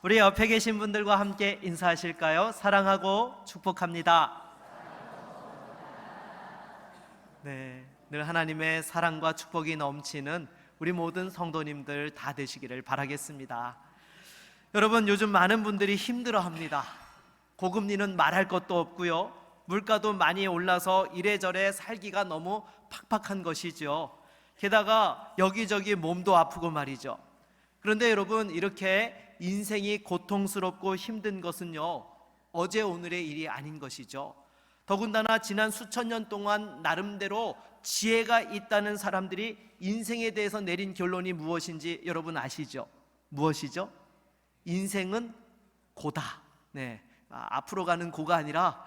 우리 옆에 계신 분들과 함께 인사하실까요? 사랑하고 축복합니다. 네, 늘 하나님의 사랑과 축복이 넘치는 우리 모든 성도님들 다 되시기를 바라겠습니다. 여러분, 요즘 많은 분들이 힘들어합니다. 고금리는 말할 것도 없고요, 물가도 많이 올라서 이래저래 살기가 너무 팍팍한 것이죠. 게다가 여기저기 몸도 아프고 말이죠. 그런데 여러분, 이렇게 인생이 고통스럽고 힘든 것은요, 어제 오늘의 일이 아닌 것이죠. 더군다나 지난 수천 년 동안 나름대로 지혜가 있다는 사람들이 인생에 대해서 내린 결론이 무엇인지 여러분 아시죠? 무엇이죠? 인생은 고다. 앞으로 가는 고가 아니라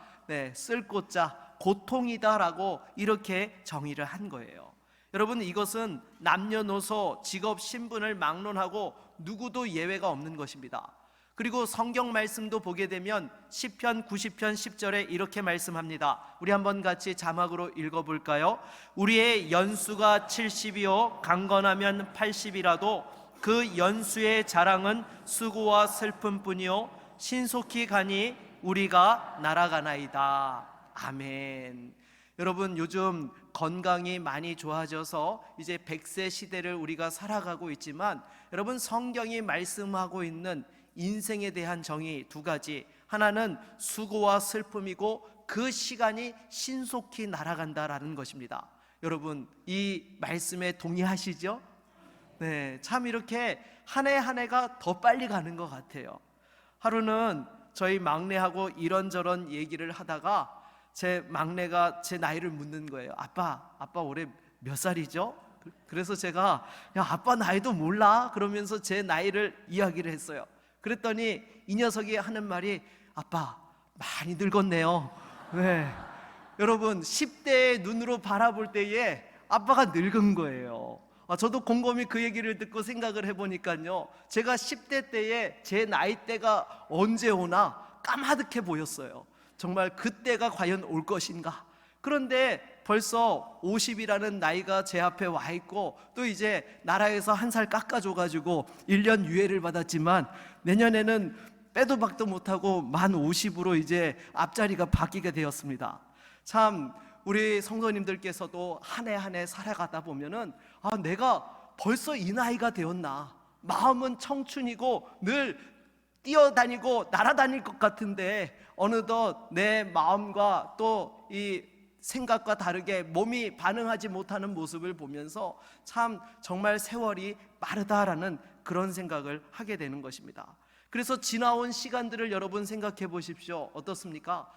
쓸 고자 고통이다라고 이렇게 정의를 한 거예요. 여러분, 이것은 남녀노소, 직업, 신분을 막론하고 누구도 예외가 없는 것입니다. 그리고 성경 말씀도 보게 되면 시편 90편 10절에 이렇게 말씀합니다. 우리 한번 같이 자막으로 읽어볼까요? 우리의 연수가 70이요 강건하면 80이라도 그 연수의 자랑은 수고와 슬픔뿐이요 신속히 가니 우리가 날아가나이다. 아멘. 여러분, 요즘 건강이 많이 좋아져서 이제 100세 시대를 우리가 살아가고 있지만, 여러분, 성경이 말씀하고 있는 인생에 대한 정의 두 가지, 하나는 수고와 슬픔이고 그 시간이 신속히 날아간다라는 것입니다. 여러분, 이 말씀에 동의하시죠? 참 이렇게 한 해 한 해가 더 빨리 가는 것 같아요. 하루는 저희 막내하고 이런저런 얘기를 하다가 제 막내가 제 나이를 묻는 거예요. 아빠 올해 몇 살이죠? 그래서 제가 야, 아빠 나이도 몰라? 그러면서 제 나이를 이야기를 했어요. 그랬더니 이 녀석이 하는 말이, 아빠 많이 늙었네요. 여러분, 10대의 눈으로 바라볼 때에 아빠가 늙은 거예요. 저도 곰곰이 그 얘기를 듣고 생각을 해보니까요, 제가 10대 때에 제 나이대가 언제 오나 까마득해 보였어요. 정말 그때가 과연 올 것인가. 그런데 벌써 50이라는 나이가 제 앞에 와 있고, 또 이제 나라에서 한 살 깎아줘가지고 1년 유예를 받았지만 내년에는 빼도 박도 못하고 만 50으로 이제 앞자리가 바뀌게 되었습니다. 참, 우리 성도님들께서도 한 해 한 해 살아가다 보면은 내가 벌써 이 나이가 되었나. 마음은 청춘이고 늘 뛰어다니고 날아다닐 것 같은데 어느덧 내 마음과 또 이 생각과 다르게 몸이 반응하지 못하는 모습을 보면서 참 정말 세월이 빠르다라는 그런 생각을 하게 되는 것입니다. 그래서 지나온 시간들을 여러분 생각해 보십시오. 어떻습니까?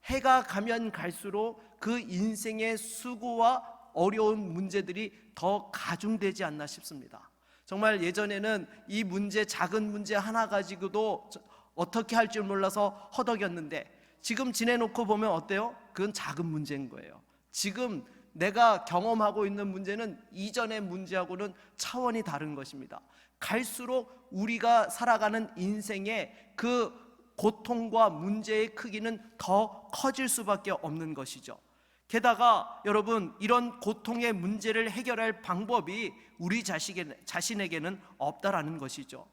해가 가면 갈수록 그 인생의 수고와 어려운 문제들이 더 가중되지 않나 싶습니다. 정말 예전에는 이 문제, 작은 문제 하나 가지고도 어떻게 할 줄 몰라서 허덕였는데, 지금 지내놓고 보면 어때요? 그건 작은 문제인 거예요. 지금 내가 경험하고 있는 문제는 이전의 문제하고는 차원이 다른 것입니다. 갈수록 우리가 살아가는 인생의 그 고통과 문제의 크기는 더 커질 수밖에 없는 것이죠. 게다가 여러분, 이런 고통의 문제를 해결할 방법이 우리 자신에게는 없다라는 것이죠.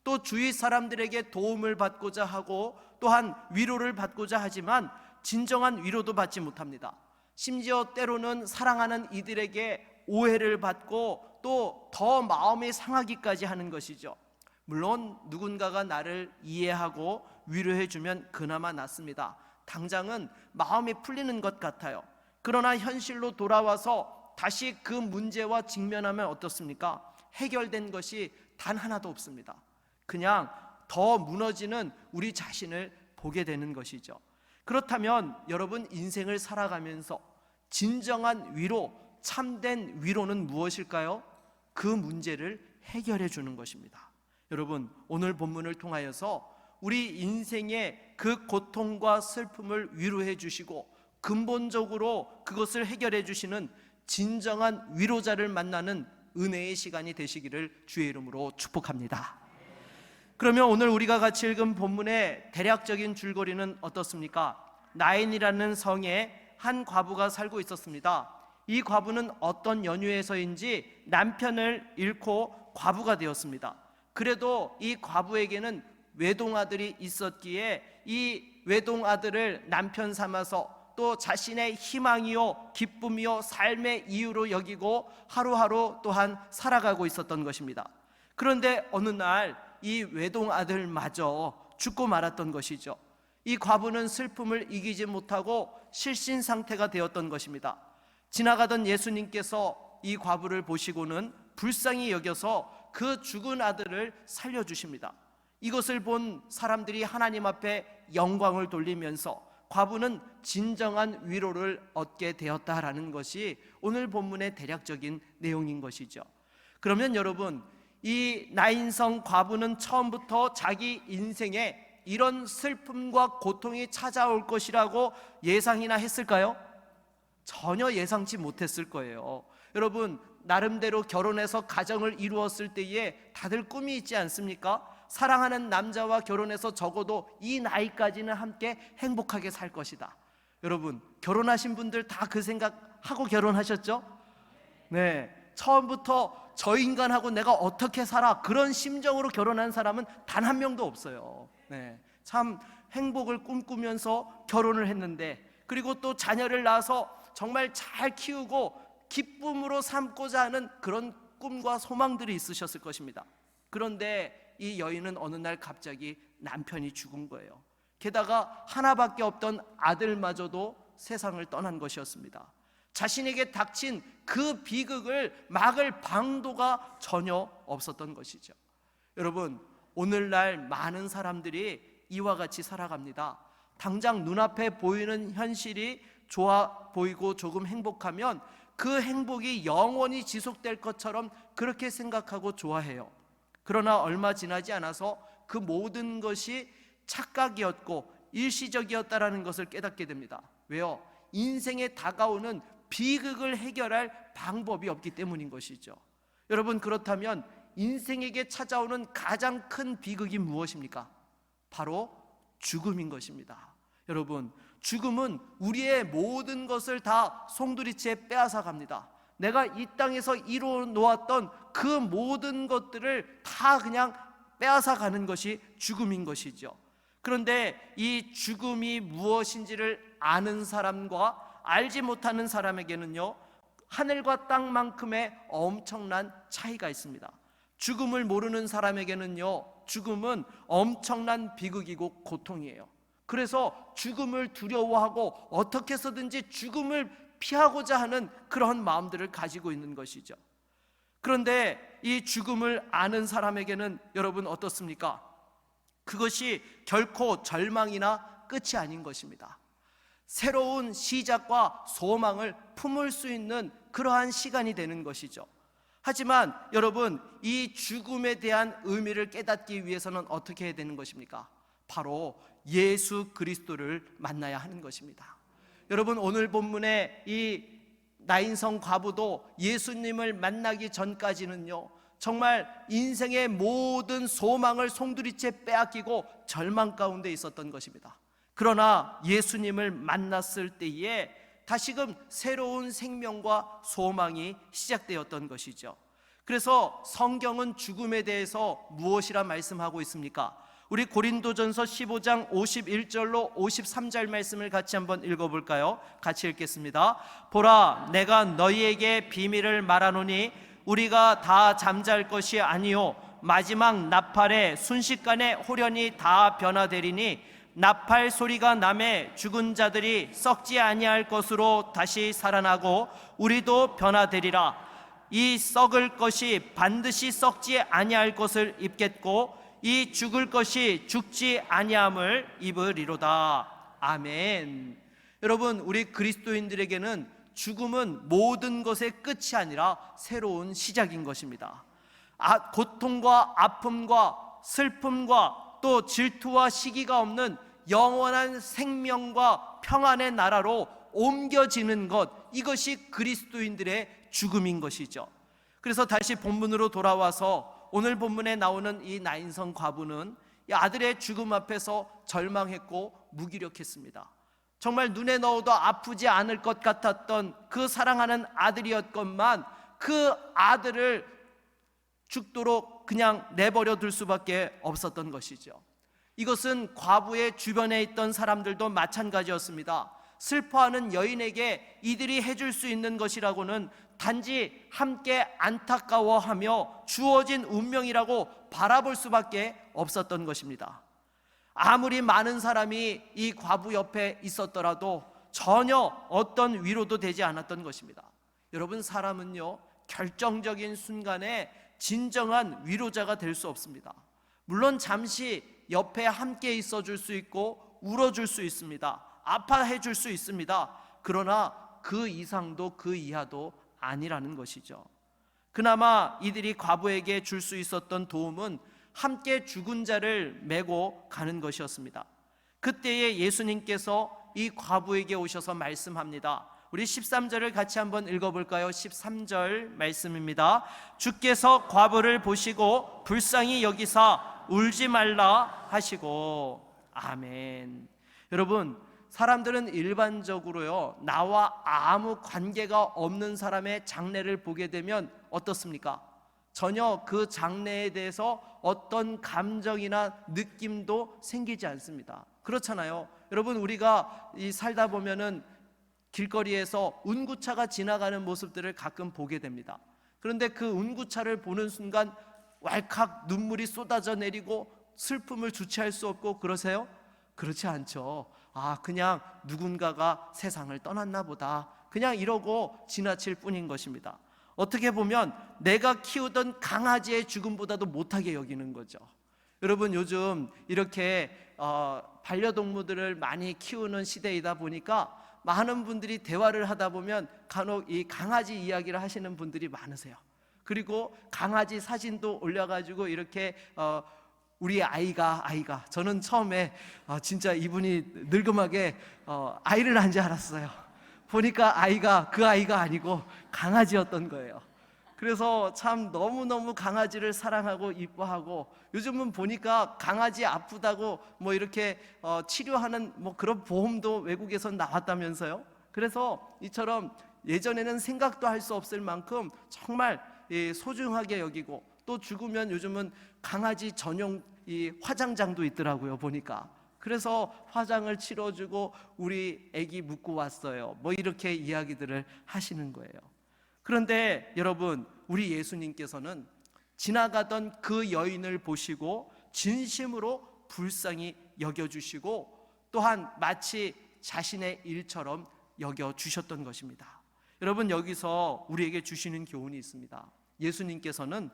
또 주위 사람들에게 도움을 받고자 하고 또한 위로를 받고자 하지만 진정한 위로도 받지 못합니다. 심지어 때로는 사랑하는 이들에게 오해를 받고 또 더 마음이 상하기까지 하는 것이죠. 물론 누군가가 나를 이해하고 위로해주면 그나마 낫습니다. 당장은 마음이 풀리는 것 같아요. 그러나 현실로 돌아와서 다시 그 문제와 직면하면 어떻습니까? 해결된 것이 단 하나도 없습니다. 그냥 더 무너지는 우리 자신을 보게 되는 것이죠. 그렇다면 여러분, 인생을 살아가면서 진정한 위로, 참된 위로는 무엇일까요? 그 문제를 해결해 주는 것입니다. 여러분, 오늘 본문을 통하여서 우리 인생의 그 고통과 슬픔을 위로해 주시고 근본적으로 그것을 해결해 주시는 진정한 위로자를 만나는 은혜의 시간이 되시기를 주의 이름으로 축복합니다. 그러면 오늘 우리가 같이 읽은 본문의 대략적인 줄거리는 어떻습니까? 나인이라는 성에 한 과부가 살고 있었습니다. 이 과부는 어떤 연유에서인지 남편을 잃고 과부가 되었습니다. 그래도 이 과부에게는 외동아들이 있었기에 이 외동아들을 남편 삼아서 또 자신의 희망이요 기쁨이요 삶의 이유로 여기고 하루하루 또한 살아가고 있었던 것입니다. 그런데 어느 날 이 외동아들마저 죽고 말았던 것이죠. 이 과부는 슬픔을 이기지 못하고 실신 상태가 되었던 것입니다. 지나가던 예수님께서 이 과부를 보시고는 불쌍히 여겨서 그 죽은 아들을 살려주십니다. 이것을 본 사람들이 하나님 앞에 영광을 돌리면서 과부는 진정한 위로를 얻게 되었다라는 것이 오늘 본문의 대략적인 내용인 것이죠. 그러면 여러분, 이 나인성 과부는 처음부터 자기 인생에 이런 슬픔과 고통이 찾아올 것이라고 예상이나 했을까요? 전혀 예상치 못했을 거예요. 여러분, 나름대로 결혼해서 가정을 이루었을 때에 다들 꿈이 있지 않습니까? 사랑하는 남자와 결혼해서 적어도 이 나이까지는 함께 행복하게 살 것이다. 여러분, 결혼하신 분들 다 그 생각하고 결혼하셨죠? 네, 처음부터 저 인간하고 내가 어떻게 살아, 그런 심정으로 결혼한 사람은 단 한 명도 없어요. 네, 참 행복을 꿈꾸면서 결혼을 했는데, 그리고 또 자녀를 낳아서 정말 잘 키우고 기쁨으로 삼고자 하는 그런 꿈과 소망들이 있으셨을 것입니다. 그런데 이 여인은 어느 날 갑자기 남편이 죽은 거예요. 게다가 하나밖에 없던 아들마저도 세상을 떠난 것이었습니다. 자신에게 닥친 그 비극을 막을 방도가 전혀 없었던 것이죠. 여러분, 오늘날 많은 사람들이 이와 같이 살아갑니다. 당장 눈앞에 보이는 현실이 좋아 보이고 조금 행복하면 그 행복이 영원히 지속될 것처럼 그렇게 생각하고 좋아해요. 그러나 얼마 지나지 않아서 그 모든 것이 착각이었고 일시적이었다라는 것을 깨닫게 됩니다. 왜요? 인생에 다가오는 비극을 해결할 방법이 없기 때문인 것이죠. 여러분, 그렇다면 인생에게 찾아오는 가장 큰 비극이 무엇입니까? 바로 죽음인 것입니다. 여러분, 죽음은 우리의 모든 것을 다 송두리째 빼앗아 갑니다. 내가 이 땅에서 이루어 놓았던 그 모든 것들을 다 그냥 빼앗아 가는 것이 죽음인 것이죠. 그런데 이 죽음이 무엇인지를 아는 사람과 알지 못하는 사람에게는요, 하늘과 땅만큼의 엄청난 차이가 있습니다. 죽음을 모르는 사람에게는요, 죽음은 엄청난 비극이고 고통이에요. 그래서 죽음을 두려워하고 어떻게 해서든지 죽음을 피하고자 하는 그런 마음들을 가지고 있는 것이죠. 그런데 이 죽음을 아는 사람에게는 여러분 어떻습니까? 그것이 결코 절망이나 끝이 아닌 것입니다. 새로운 시작과 소망을 품을 수 있는 그러한 시간이 되는 것이죠. 하지만 여러분, 이 죽음에 대한 의미를 깨닫기 위해서는 어떻게 해야 되는 것입니까? 바로 예수 그리스도를 만나야 하는 것입니다. 여러분, 오늘 본문의 이 나인성 과부도 예수님을 만나기 전까지는요, 정말 인생의 모든 소망을 송두리째 빼앗기고 절망 가운데 있었던 것입니다. 그러나 예수님을 만났을 때에 다시금 새로운 생명과 소망이 시작되었던 것이죠. 그래서 성경은 죽음에 대해서 무엇이라 말씀하고 있습니까? 우리 고린도전서 15장 51절로 53절 말씀을 같이 한번 읽어볼까요? 같이 읽겠습니다. 보라, 내가 너희에게 비밀을 말하노니 우리가 다 잠잘 것이 아니요 마지막 나팔에 순식간에 호련히 다 변화되리니 나팔 소리가 나매 죽은 자들이 썩지 아니할 것으로 다시 살아나고 우리도 변화되리라. 이 썩을 것이 반드시 썩지 아니할 것을 입겠고 이 죽을 것이 죽지 아니함을 입으리로다. 아멘. 여러분, 우리 그리스도인들에게는 죽음은 모든 것의 끝이 아니라 새로운 시작인 것입니다. 고통과 아픔과 슬픔과 또 질투와 시기가 없는 영원한 생명과 평안의 나라로 옮겨지는 것, 이것이 그리스도인들의 죽음인 것이죠. 그래서 다시 본문으로 돌아와서 오늘 본문에 나오는 이 나인성 과부는 이 아들의 죽음 앞에서 절망했고 무기력했습니다. 정말 눈에 넣어도 아프지 않을 것 같았던 그 사랑하는 아들이었건만 그 아들을 죽도록 그냥 내버려 둘 수밖에 없었던 것이죠. 이것은 과부의 주변에 있던 사람들도 마찬가지였습니다. 슬퍼하는 여인에게 이들이 해줄 수 있는 것이라고는 단지 함께 안타까워하며 주어진 운명이라고 바라볼 수밖에 없었던 것입니다. 아무리 많은 사람이 이 과부 옆에 있었더라도 전혀 어떤 위로도 되지 않았던 것입니다. 여러분, 사람은요, 결정적인 순간에 진정한 위로자가 될 수 없습니다. 물론 잠시 옆에 함께 있어 줄 수 있고 울어줄 수 있습니다. 아파해 줄 수 있습니다. 그러나 그 이상도 그 이하도 아니라는 것이죠. 그나마 이들이 과부에게 줄 수 있었던 도움은 함께 죽은 자를 메고 가는 것이었습니다. 그때에 예수님께서 이 과부에게 오셔서 말씀합니다. 우리 13절을 같이 한번 읽어볼까요? 13절 말씀입니다. 주께서 과부를 보시고 불쌍히 여기사 울지 말라 하시고. 아멘. 여러분, 사람들은 일반적으로요, 나와 아무 관계가 없는 사람의 장례를 보게 되면 어떻습니까? 전혀 그 장례에 대해서 어떤 감정이나 느낌도 생기지 않습니다. 그렇잖아요. 여러분, 우리가 살다 보면은 길거리에서 운구차가 지나가는 모습들을 가끔 보게 됩니다. 그런데 그 운구차를 보는 순간 왈칵 눈물이 쏟아져 내리고 슬픔을 주체할 수 없고 그러세요? 그렇지 않죠. 그냥 누군가가 세상을 떠났나 보다, 그냥 이러고 지나칠 뿐인 것입니다. 어떻게 보면 내가 키우던 강아지의 죽음보다도 못하게 여기는 거죠. 여러분, 요즘 이렇게 반려동물들을 많이 키우는 시대이다 보니까 많은 분들이 대화를 하다 보면 간혹 이 강아지 이야기를 하시는 분들이 많으세요. 그리고 강아지 사진도 올려가지고 이렇게 우리 아이가 저는 처음에 진짜 이분이 늙음하게 아이를 낳은 줄 알았어요. 보니까 아이가 그 아이가 아니고 강아지였던 거예요. 그래서 참 너무너무 강아지를 사랑하고 이뻐하고, 요즘은 보니까 강아지 아프다고 뭐 이렇게 치료하는 뭐 그런 보험도 외국에서 나왔다면서요. 그래서 이처럼 예전에는 생각도 할 수 없을 만큼 정말 소중하게 여기고, 또 죽으면 요즘은 강아지 전용 이 화장장도 있더라고요, 보니까. 그래서 화장을 치러주고 우리 애기 묻고 왔어요, 뭐 이렇게 이야기들을 하시는 거예요. 그런데 여러분, 우리 예수님께서는 지나가던 그 여인을 보시고 진심으로 불쌍히 여겨주시고, 또한 마치 자신의 일처럼 여겨주셨던 것입니다. 여러분, 여기서 우리에게 주시는 교훈이 있습니다. 예수님께서는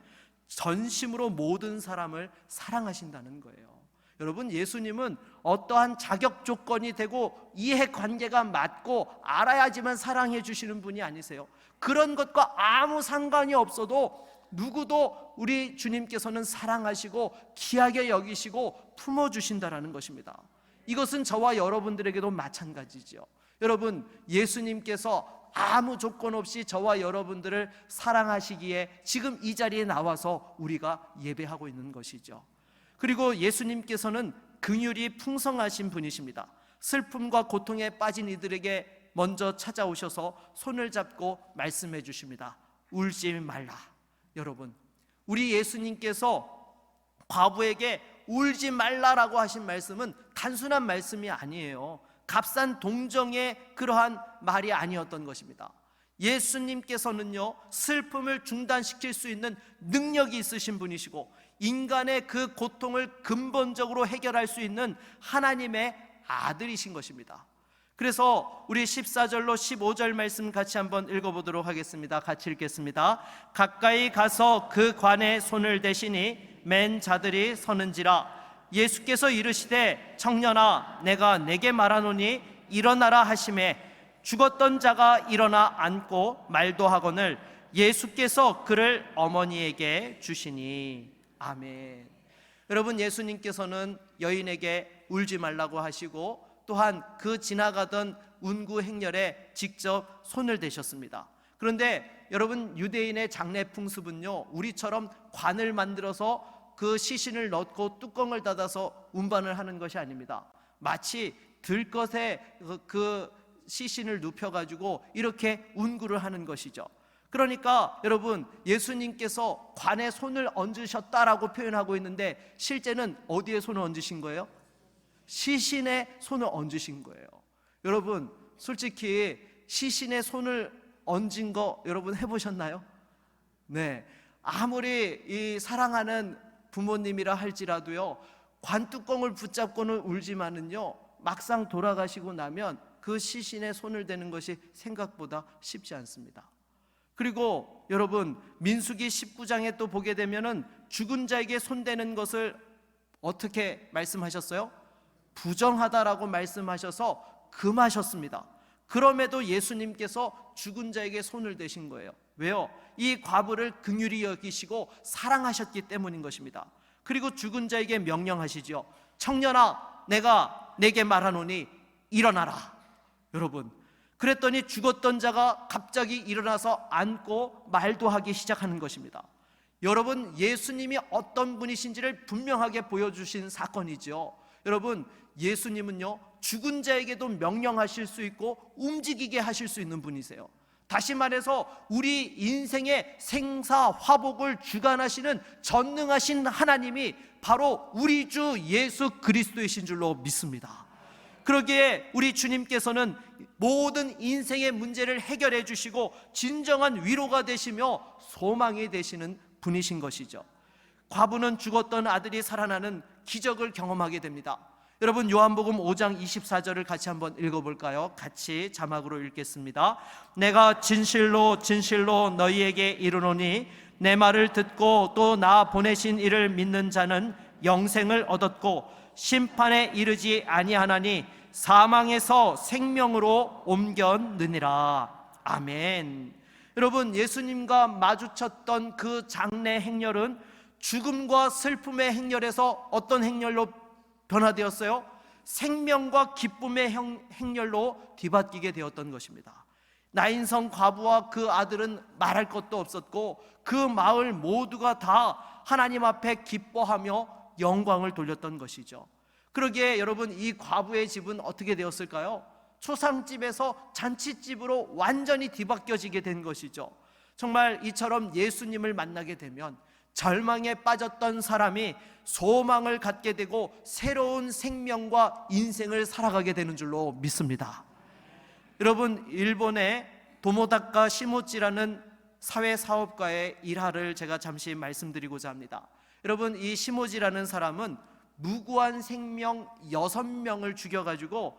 전심으로 모든 사람을 사랑하신다는 거예요. 여러분, 예수님은 어떠한 자격 조건이 되고 이해관계가 맞고 알아야지만 사랑해 주시는 분이 아니세요. 그런 것과 아무 상관이 없어도 누구도 우리 주님께서는 사랑하시고 귀하게 여기시고 품어주신다라는 것입니다. 이것은 저와 여러분들에게도 마찬가지죠. 여러분, 예수님께서 아무 조건 없이 저와 여러분들을 사랑하시기에 지금 이 자리에 나와서 우리가 예배하고 있는 것이죠. 그리고 예수님께서는 긍휼이 풍성하신 분이십니다. 슬픔과 고통에 빠진 이들에게 먼저 찾아오셔서 손을 잡고 말씀해 주십니다. 울지 말라. 여러분, 우리 예수님께서 과부에게 울지 말라라고 하신 말씀은 단순한 말씀이 아니에요. 값싼 동정의 그러한 말이 아니었던 것입니다. 예수님께서는요, 슬픔을 중단시킬 수 있는 능력이 있으신 분이시고, 인간의 그 고통을 근본적으로 해결할 수 있는 하나님의 아들이신 것입니다. 그래서 우리 14절로 15절 말씀 같이 한번 읽어보도록 하겠습니다. 같이 읽겠습니다. 가까이 가서 그 관에 손을 대시니 맨 자들이 서는지라. 예수께서 이르시되 청년아, 내가 내게 말하노니 일어나라 하시매 죽었던 자가 일어나 앉고 말도 하거늘 예수께서 그를 어머니에게 주시니. 아멘. 여러분, 예수님께서는 여인에게 울지 말라고 하시고, 또한 그 지나가던 운구 행렬에 직접 손을 대셨습니다. 그런데 여러분, 유대인의 장례 풍습은요, 우리처럼 관을 만들어서 그 시신을 넣고 뚜껑을 닫아서 운반을 하는 것이 아닙니다. 마치 들것에 그 시신을 눕혀가지고 이렇게 운구를 하는 것이죠. 그러니까 여러분, 예수님께서 관에 손을 얹으셨다라고 표현하고 있는데 실제는 어디에 손을 얹으신 거예요? 시신에 손을 얹으신 거예요. 여러분, 솔직히 시신에 손을 얹은 거 여러분 해보셨나요? 네, 아무리 이 사랑하는 부모님이라 할지라도요, 관뚜껑을 붙잡고는 울지만은요, 막상 돌아가시고 나면 그 시신에 손을 대는 것이 생각보다 쉽지 않습니다. 그리고 여러분, 민수기 19장에 또 보게 되면은 죽은 자에게 손대는 것을 어떻게 말씀하셨어요? 부정하다라고 말씀하셔서 금하셨습니다. 그럼에도 예수님께서 죽은 자에게 손을 대신 거예요. 왜요? 이 과부를 긍휼히 여기시고 사랑하셨기 때문인 것입니다. 그리고 죽은 자에게 명령하시죠. 청년아, 내가 내게 말하노니 일어나라. 여러분, 그랬더니 죽었던 자가 갑자기 일어나서 앉고 말도 하기 시작하는 것입니다. 여러분, 예수님이 어떤 분이신지를 분명하게 보여주신 사건이죠. 여러분, 예수님은요, 죽은 자에게도 명령하실 수 있고 움직이게 하실 수 있는 분이세요. 다시 말해서 우리 인생의 생사화복을 주관하시는 전능하신 하나님이 바로 우리 주 예수 그리스도이신 줄로 믿습니다. 그러기에 우리 주님께서는 모든 인생의 문제를 해결해 주시고 진정한 위로가 되시며 소망이 되시는 분이신 것이죠. 과부는 죽었던 아들이 살아나는 기적을 경험하게 됩니다. 여러분, 요한복음 5장 24절을 같이 한번 읽어볼까요? 같이 자막으로 읽겠습니다. 내가 진실로 진실로 너희에게 이르노니 내 말을 듣고 또 나 보내신 이를 믿는 자는 영생을 얻었고 심판에 이르지 아니하나니 사망에서 생명으로 옮겼느니라. 아멘. 여러분, 예수님과 마주쳤던 그 장례 행렬은 죽음과 슬픔의 행렬에서 어떤 행렬로 변화되었어요? 생명과 기쁨의 행렬로 뒤바뀌게 되었던 것입니다. 나인성 과부와 그 아들은 말할 것도 없었고 그 마을 모두가 다 하나님 앞에 기뻐하며 영광을 돌렸던 것이죠. 그러기에 여러분, 이 과부의 집은 어떻게 되었을까요? 초상집에서 잔치집으로 완전히 뒤바뀌어지게 된 것이죠. 정말 이처럼 예수님을 만나게 되면 절망에 빠졌던 사람이 소망을 갖게 되고 새로운 생명과 인생을 살아가게 되는 줄로 믿습니다. 여러분, 일본의 도모다카 시모지라는 사회사업가의 일화를 제가 잠시 말씀드리고자 합니다. 여러분, 이 시모지라는 사람은 무고한 생명 6명을 죽여가지고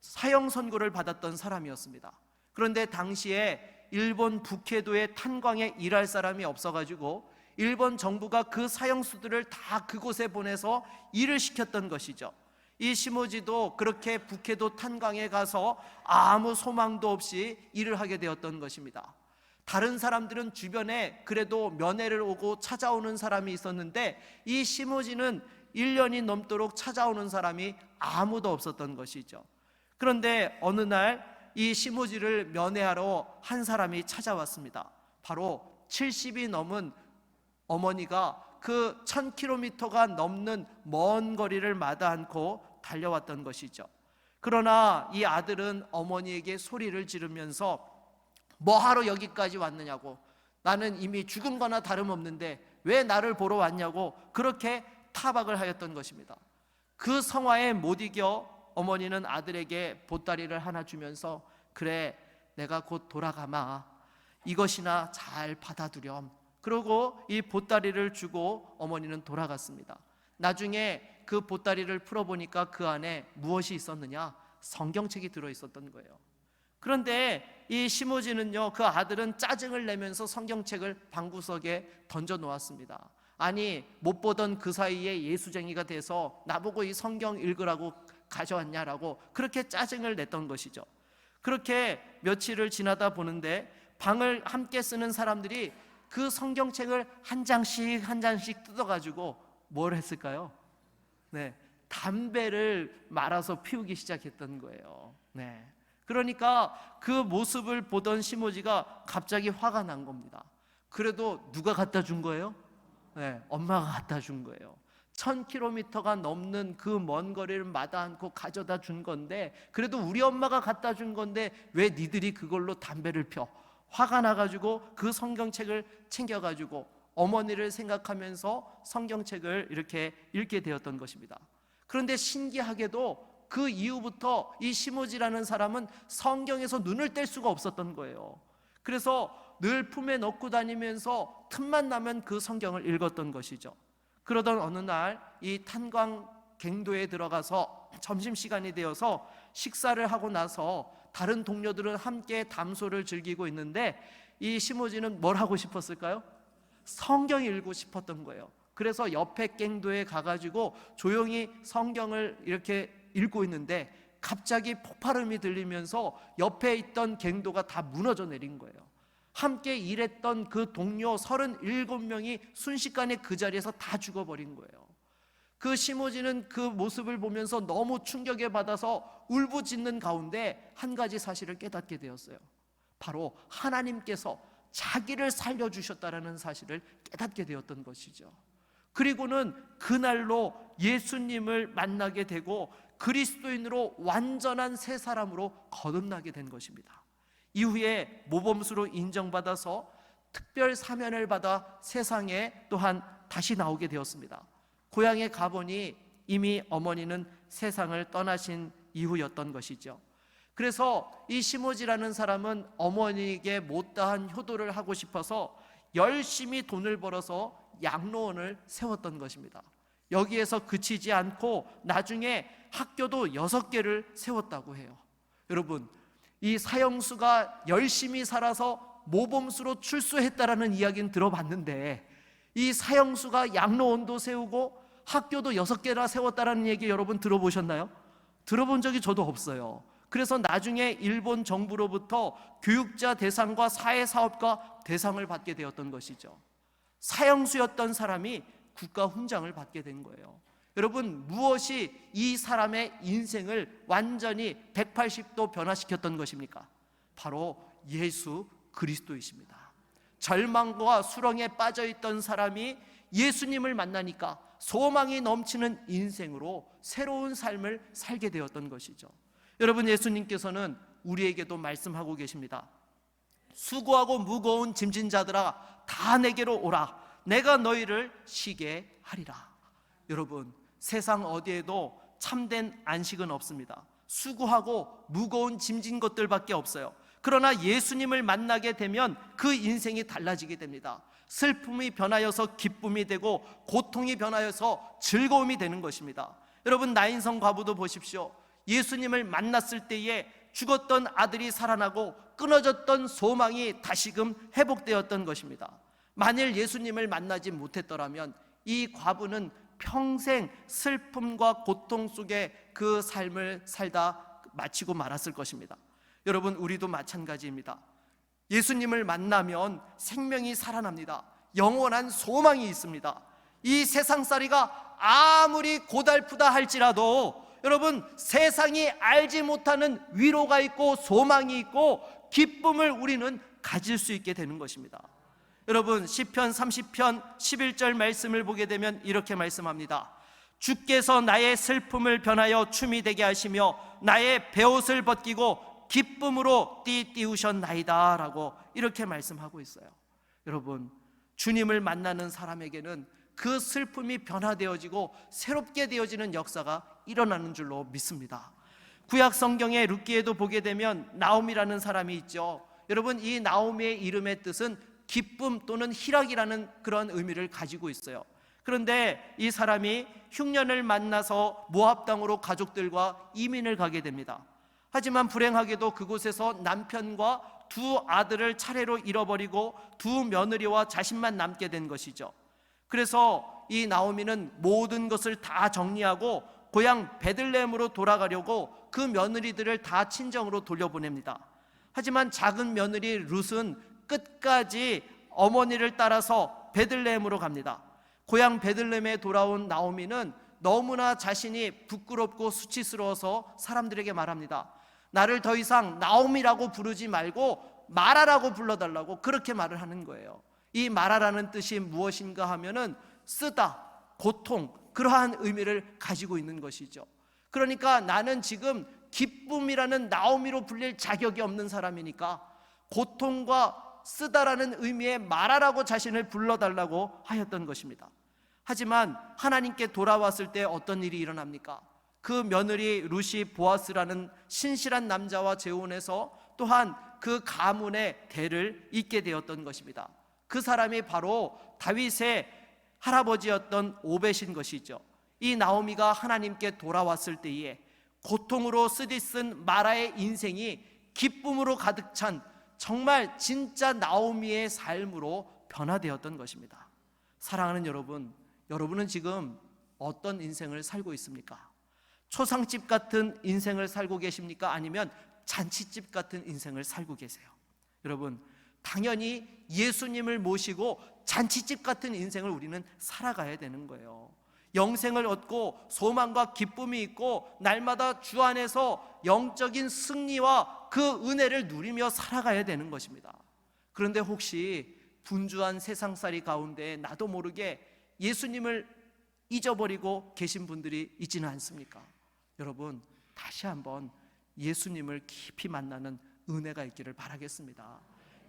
사형 선고를 받았던 사람이었습니다. 그런데 당시에 일본 북해도의 탄광에 일할 사람이 없어가지고 일본 정부가 그 사형수들을 다 그곳에 보내서 일을 시켰던 것이죠. 이 시모지도 그렇게 북해도 탄광에 가서 아무 소망도 없이 일을 하게 되었던 것입니다. 다른 사람들은 주변에 그래도 면회를 오고 찾아오는 사람이 있었는데 이 시모지는 1년이 넘도록 찾아오는 사람이 아무도 없었던 것이죠. 그런데 어느 날 이 시모지를 면회하러 한 사람이 찾아왔습니다. 바로 70이 넘은 어머니가 그 1000km가 넘는 먼 거리를 마다 않고 달려왔던 것이죠. 그러나 이 아들은 어머니에게 소리를 지르면서 뭐하러 여기까지 왔느냐고, 나는 이미 죽은 거나 다름없는데 왜 나를 보러 왔냐고 그렇게 타박을 하였던 것입니다. 그 성화에 못 이겨 어머니는 아들에게 보따리를 하나 주면서 그래, 내가 곧 돌아가마, 이것이나 잘 받아두렴. 그러고 이 보따리를 주고 어머니는 돌아갔습니다. 나중에 그 보따리를 풀어보니까 그 안에 무엇이 있었느냐? 성경책이 들어있었던 거예요. 그런데 이 시모지는요, 그 아들은 짜증을 내면서 성경책을 방구석에 던져 놓았습니다. 아니, 못 보던 그 사이에 예수쟁이가 돼서 나보고 이 성경 읽으라고 가져왔냐라고 그렇게 짜증을 냈던 것이죠. 그렇게 며칠을 지나다 보는데 방을 함께 쓰는 사람들이 그 성경책을 한 장씩 한 장씩 뜯어가지고 뭘 했을까요? 네, 담배를 말아서 피우기 시작했던 거예요. 네, 그러니까 그 모습을 보던 시모지가 갑자기 화가 난 겁니다. 그래도 누가 갖다 준 거예요? 네, 엄마가 갖다 준 거예요. 1000km가 넘는 그 먼 거리를 마다 않고 가져다 준 건데, 그래도 우리 엄마가 갖다 준 건데 왜 니들이 그걸로 담배를 펴? 화가 나가지고 그 성경책을 챙겨가지고 어머니를 생각하면서 성경책을 이렇게 읽게 되었던 것입니다. 그런데 신기하게도 그 이후부터 이 시모지라는 사람은 성경에서 눈을 뗄 수가 없었던 거예요. 그래서 늘 품에 넣고 다니면서 틈만 나면 그 성경을 읽었던 것이죠. 그러던 어느 날 이 탄광갱도에 들어가서 점심시간이 되어서 식사를 하고 나서 다른 동료들은 함께 담소를 즐기고 있는데 이 시모지는 뭘 하고 싶었을까요? 성경 읽고 싶었던 거예요. 그래서 옆에 갱도에 가가지고 조용히 성경을 이렇게 읽고 있는데 갑자기 폭발음이 들리면서 옆에 있던 갱도가 다 무너져 내린 거예요. 함께 일했던 그 동료 37명이 순식간에 그 자리에서 다 죽어버린 거예요. 그 시모지는 그 모습을 보면서 너무 충격에 받아서 울부짖는 가운데 한 가지 사실을 깨닫게 되었어요. 바로 하나님께서 자기를 살려주셨다라는 사실을 깨닫게 되었던 것이죠. 그리고는 그날로 예수님을 만나게 되고 그리스도인으로 완전한 새 사람으로 거듭나게 된 것입니다. 이후에 모범수로 인정받아서 특별 사면을 받아 세상에 또한 다시 나오게 되었습니다. 고향에 가보니 이미 어머니는 세상을 떠나신 이후였던 것이죠. 그래서 이 시모지라는 사람은 어머니에게 못다한 효도를 하고 싶어서 열심히 돈을 벌어서 양로원을 세웠던 것입니다. 여기에서 그치지 않고 나중에 학교도 6개를 세웠다고 해요. 여러분, 이 사형수가 열심히 살아서 모범수로 출소했다라는 이야기는 들어봤는데 이 사형수가 양로원도 세우고 학교도 6개나 세웠다라는 얘기 여러분 들어보셨나요? 들어본 적이 저도 없어요. 그래서 나중에 일본 정부로부터 교육자 대상과 사회사업가 대상을 받게 되었던 것이죠. 사형수였던 사람이 국가 훈장을 받게 된 거예요. 여러분, 무엇이 이 사람의 인생을 완전히 180도 변화시켰던 것입니까? 바로 예수 그리스도이십니다. 절망과 수렁에 빠져있던 사람이 예수님을 만나니까 소망이 넘치는 인생으로 새로운 삶을 살게 되었던 것이죠. 여러분, 예수님께서는 우리에게도 말씀하고 계십니다. 수고하고 무거운 짐진 자들아 다 내게로 오라. 내가 너희를 쉬게 하리라. 여러분, 세상 어디에도 참된 안식은 없습니다. 수고하고 무거운 짐진 것들밖에 없어요. 그러나 예수님을 만나게 되면 그 인생이 달라지게 됩니다. 슬픔이 변하여서 기쁨이 되고 고통이 변하여서 즐거움이 되는 것입니다. 여러분, 나인성 과부도 보십시오. 예수님을 만났을 때에 죽었던 아들이 살아나고 끊어졌던 소망이 다시금 회복되었던 것입니다. 만일 예수님을 만나지 못했더라면 이 과부는 평생 슬픔과 고통 속에 그 삶을 살다 마치고 말았을 것입니다. 여러분, 우리도 마찬가지입니다. 예수님을 만나면 생명이 살아납니다. 영원한 소망이 있습니다. 이 세상살이가 아무리 고달프다 할지라도 여러분, 세상이 알지 못하는 위로가 있고 소망이 있고 기쁨을 우리는 가질 수 있게 되는 것입니다. 여러분, 시편 30편 11절 말씀을 보게 되면 이렇게 말씀합니다. 주께서 나의 슬픔을 변하여 춤이 되게 하시며 나의 베옷을 벗기고 기쁨으로 띠띠우셨나이다 라고 이렇게 말씀하고 있어요. 여러분, 주님을 만나는 사람에게는 그 슬픔이 변화되어지고 새롭게 되어지는 역사가 일어나는 줄로 믿습니다. 구약 성경의 룻기에도 보게 되면 나옴이라는 사람이 있죠. 여러분, 이 나오미의 이름의 뜻은 기쁨 또는 희락이라는 그런 의미를 가지고 있어요. 그런데 이 사람이 흉년을 만나서 모압 땅으로 가족들과 이민을 가게 됩니다. 하지만 불행하게도 그곳에서 남편과 2 아들을 차례로 잃어버리고 2 며느리와 자신만 남게 된 것이죠. 그래서 이 나오미는 모든 것을 다 정리하고 고향 베들레헴으로 돌아가려고 그 며느리들을 다 친정으로 돌려보냅니다. 하지만 작은 며느리 룻은 끝까지 어머니를 따라서 베들레헴으로 갑니다. 고향 베들레헴에 돌아온 나오미는 너무나 자신이 부끄럽고 수치스러워서 사람들에게 말합니다. 나를 더 이상 나오미라고 부르지 말고 마라라고 불러달라고 그렇게 말을 하는 거예요. 이 마라라는 뜻이 무엇인가 하면은 쓰다, 고통, 그러한 의미를 가지고 있는 것이죠. 그러니까 나는 지금 기쁨이라는 나오미로 불릴 자격이 없는 사람이니까 고통과 쓰다라는 의미의 말하라고 자신을 불러달라고 하였던 것입니다. 하지만 하나님께 돌아왔을 때 어떤 일이 일어납니까? 그 며느리 루시 보아스라는 신실한 남자와 재혼해서 또한 그 가문의 대를 잇게 되었던 것입니다. 그 사람이 바로 다윗의 할아버지였던 오벳인 것이죠. 이 나오미가 하나님께 돌아왔을 때에 고통으로 쓰디쓴 마라의 인생이 기쁨으로 가득 찬 정말 진짜 나오미의 삶으로 변화되었던 것입니다. 사랑하는 여러분, 여러분은 지금 어떤 인생을 살고 있습니까? 초상집 같은 인생을 살고 계십니까? 아니면 잔치집 같은 인생을 살고 계세요? 여러분, 당연히 예수님을 모시고 잔치집 같은 인생을 우리는 살아가야 되는 거예요. 영생을 얻고 소망과 기쁨이 있고 날마다 주 안에서 영적인 승리와 그 은혜를 누리며 살아가야 되는 것입니다. 그런데 혹시 분주한 세상살이 가운데 나도 모르게 예수님을 잊어버리고 계신 분들이 있지는 않습니까? 여러분, 다시 한번 예수님을 깊이 만나는 은혜가 있기를 바라겠습니다.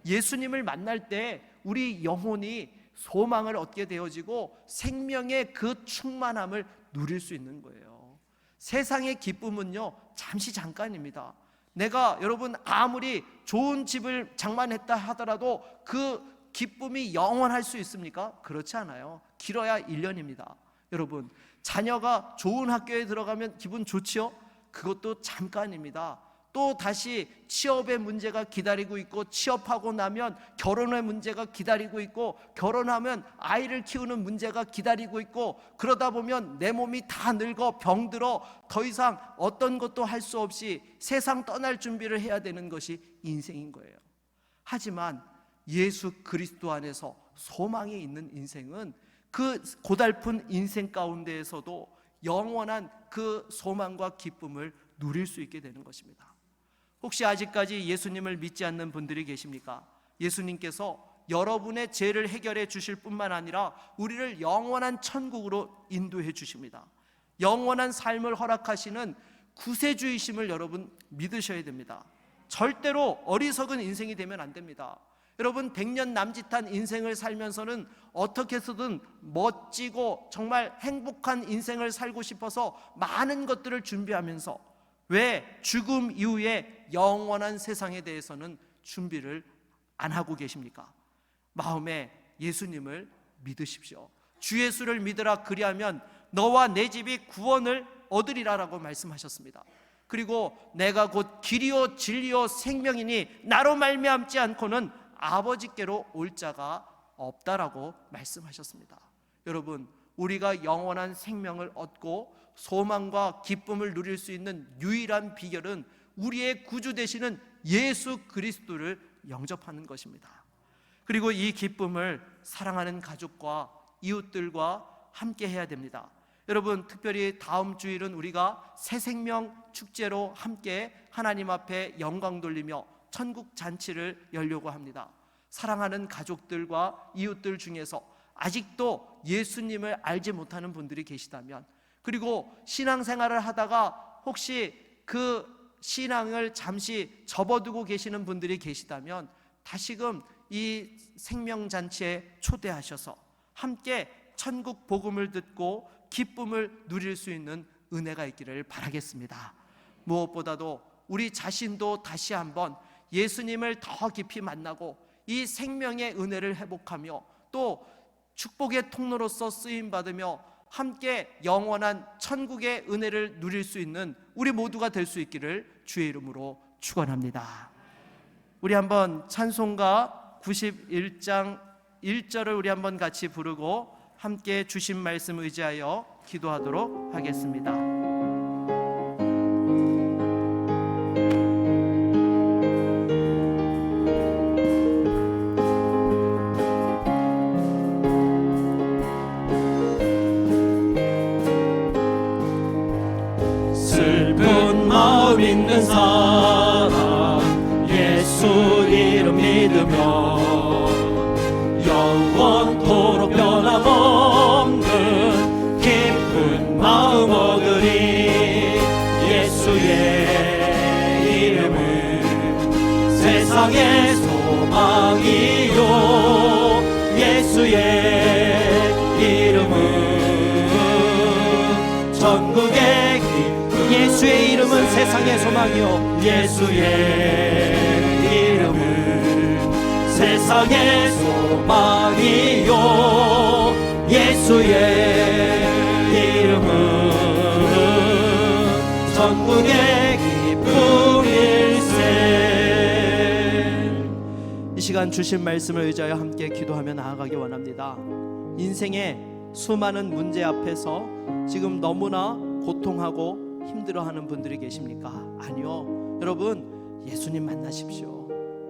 예수님을 만날 때 우리 영혼이 소망을 얻게 되어지고 생명의 그 충만함을 누릴 수 있는 거예요. 세상의 기쁨은요, 잠시 잠깐입니다. 내가 여러분 아무리 좋은 집을 장만했다 하더라도 그 기쁨이 영원할 수 있습니까? 그렇지 않아요. 길어야 1년입니다. 여러분, 자녀가 좋은 학교에 들어가면 기분 좋지요? 그것도 잠깐입니다. 또 다시 취업의 문제가 기다리고 있고, 취업하고 나면 결혼의 문제가 기다리고 있고, 결혼하면 아이를 키우는 문제가 기다리고 있고, 그러다 보면 내 몸이 다 늙어 병들어 더 이상 어떤 것도 할 수 없이 세상 떠날 준비를 해야 되는 것이 인생인 거예요. 하지만 예수 그리스도 안에서 소망이 있는 인생은 그 고달픈 인생 가운데에서도 영원한 그 소망과 기쁨을 누릴 수 있게 되는 것입니다. 혹시 아직까지 예수님을 믿지 않는 분들이 계십니까? 예수님께서 여러분의 죄를 해결해 주실 뿐만 아니라 우리를 영원한 천국으로 인도해 주십니다. 영원한 삶을 허락하시는 구세주이심을 여러분 믿으셔야 됩니다. 절대로 어리석은 인생이 되면 안 됩니다. 여러분, 100년 남짓한 인생을 살면서는 어떻게 해서든 멋지고 정말 행복한 인생을 살고 싶어서 많은 것들을 준비하면서 왜 죽음 이후에 영원한 세상에 대해서는 준비를 안 하고 계십니까? 마음에 예수님을 믿으십시오. 주 예수를 믿으라, 그리하면 너와 내 집이 구원을 얻으리라라고 말씀하셨습니다. 그리고 내가 곧 길이요 진리요 생명이니 나로 말미암지 않고는 아버지께로 올 자가 없다라고 말씀하셨습니다. 여러분, 우리가 영원한 생명을 얻고 소망과 기쁨을 누릴 수 있는 유일한 비결은 우리의 구주 되시는 예수 그리스도를 영접하는 것입니다. 그리고 이 기쁨을 사랑하는 가족과 이웃들과 함께 해야 됩니다. 여러분, 특별히 다음 주일은 우리가 새생명 축제로 함께 하나님 앞에 영광 돌리며 천국 잔치를 열려고 합니다. 사랑하는 가족들과 이웃들 중에서 아직도 예수님을 알지 못하는 분들이 계시다면, 그리고 신앙생활을 하다가 혹시 그 신앙을 잠시 접어두고 계시는 분들이 계시다면 다시금 이 생명잔치에 초대하셔서 함께 천국 복음을 듣고 기쁨을 누릴 수 있는 은혜가 있기를 바라겠습니다. 무엇보다도 우리 자신도 다시 한번 예수님을 더 깊이 만나고 이 생명의 은혜를 회복하며 또 축복의 통로로서 쓰임받으며 함께 영원한 천국의 은혜를 누릴 수 있는 우리 모두가 될 수 있기를 주의 이름으로 축원합니다. 우리 한번 찬송가 91장 1절을 우리 한번 같이 부르고 함께 주신 말씀 의지하여 기도하도록 하겠습니다. 슬픈 마음 있는 사람 예수 이름 믿으며 영원토록 변함없는 기쁜 마음 얻으리. 예수의 이름은 세상의 소망이요 예수의 이름은 전국의 기쁨 예수의 이름은 세상의 소망이요 예수의 이름은 세상의 소망이요 예수의 이름은 전국의 기쁨일세. 이 시간 주신 말씀을 의지하여 함께 기도하며 나아가기 원합니다. 인생의 수많은 문제 앞에서 지금 너무나 고통하고 힘들어하는 분들이 계십니까? 아니요. 여러분, 예수님 만나십시오.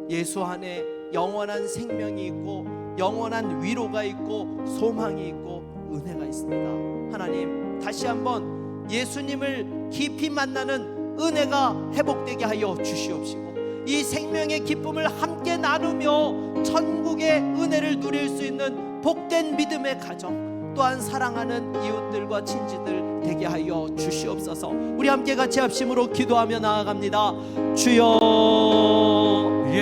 예수 안에 영원한 생명이 있고 영원한 위로가 있고 소망이 있고 은혜가 있습니다. 하나님, 다시 한번 예수님을 깊이 만나는 은혜가 회복되게 하여 주시옵시고 이 생명의 기쁨을 함께 나누며 천국의 은혜를 누릴 수 있는 복된 믿음의 가정, 또한 사랑하는 이웃들과 친지들 되게 하여 주시옵소서. 우리 함께 같이 합심으로 기도하며 나아갑니다. 주여,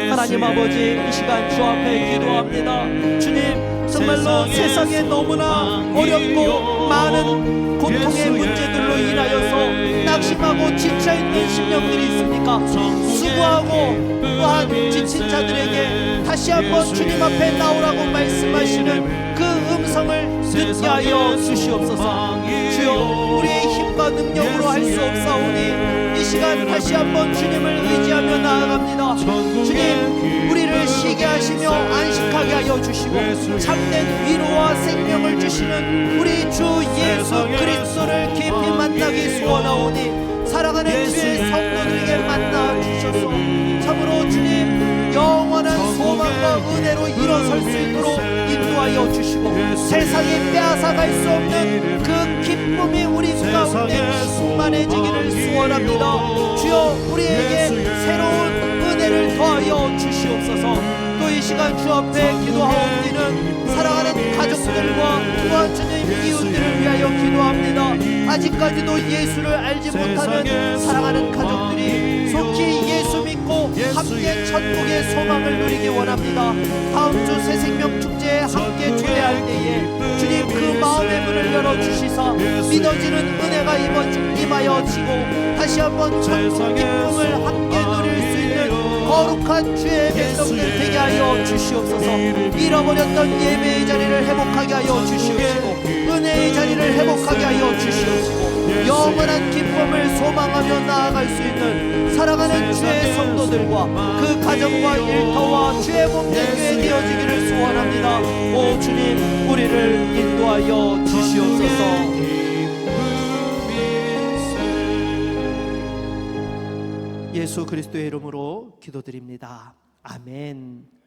하나님 아버지, 이 시간 주 앞에 기도합니다. 주님, 정말로 세상에 너무나 어렵고 많은 고통의 문제들로 인하여서 낙심하고 지쳐있는 심령들이 있습니까? 수고하고 또한 지친 자들에게 다시 한번 주님 앞에 나오라고 말씀하시는 그 음성을 듣게 하여 주시옵소서. 주여, 우리의 힘과 능력으로 할 수 없사오니 이 시간 다시 한번 주님을 의지하며 나아갑니다. 주님, 우리를 쉬게 하시며 안식하게 하여 주시고 참된 위로와 생명을 주시는 우리 주 예수 그리스도를 깊이 만나기 소원하오니 사랑하는 주의 성도들에게 만나 주셔서 참으로 주님 영원한 소망과 은혜로 일어설 수 있도록 인도하여 주시고 세상이 빼앗아갈 수 없는 그 기쁨이 우리 가운데 충만해지기를 소원합니다. 주여, 우리에게 새로운 은혜를 더하여 주시옵소서. 또 이 시간 주 앞에 기도하옵니는 사랑하는 가족들과 또한 주님 이웃들을 위하여 기도합니다. 아직까지도 예수를 알지 못하는 사랑하는 가족들이 속히 예수 믿고 함께 천국의 소망을 누리기 원합니다. 다음 주 새생명 축제에 함께 초대할 때에 주님 그 마음의 문을 열어주시사 믿어지는 은혜가 임하여지고 다시 한번 천국 기쁨을 함께 누릴 수 있는 거룩한 주의 백성들 되게 하여 주시옵소서. 잃어버렸던 예배의 자리를 회복하게 하여 주시옵시고 은혜의 자리를 회복하게 하여 주시옵시고 영원한 기쁨을 소망하며 나아갈 수 있는 사랑하는 주의 성도들과 그 가정과 일터와 주의 몸된 교회 되어지기를 소원합니다. 오 주님, 우리를 인도하여 주시옵소서. 예수 그리스도의 이름으로 기도드립니다. 아멘.